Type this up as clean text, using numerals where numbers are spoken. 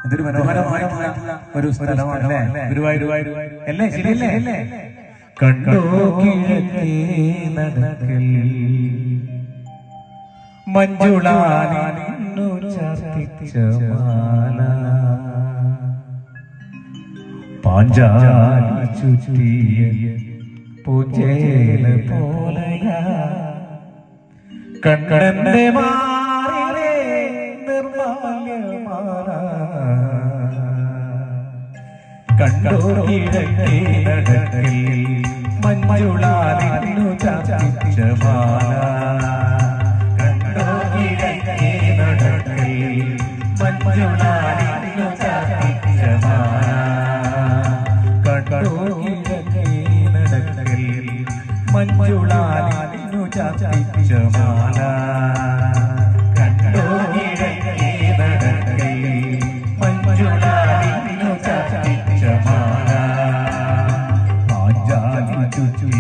എന്തൊരു മനോഹരമായിട്ടുള്ള ഒരു സ്ഥലമാണ് അല്ലേ ഗുരുവായൂർ അല്ലേ? ശരിയല്ലേ? കണ്ടോ കിഴക്കേ നടക്കൽ മഞ്ജുളാനിന്നു ചാർത്തിച്ച മാല പാഞ്ചാലി ചുറ്റിയ പൂജേല പോലെയാ കണ്ണന്റെ മാറിലെ നിർമാല്യമാല കണ്ടോ കിഴക്കേ നടക്കൽ മഞ്ജുളാനിന്നു ചാർത്തിച്ച മാല കണ്ടോ കിഴക്കേ നടക്കൽ മഞ്ജുളാനിന്നു ചാർത്തിച്ച മാല കണ്ടോ കിഴക്കേ നടക്കൽ മഞ്ജുളാനിന്നു ചാർത്തിച്ച മാല കണ്ടോ കിഴക്കേ നടക്കൽ മഞ്ജുളാനിന്നു ചാർത്തിച്ച മാല പാഞ്ചാലി ചുറ്റി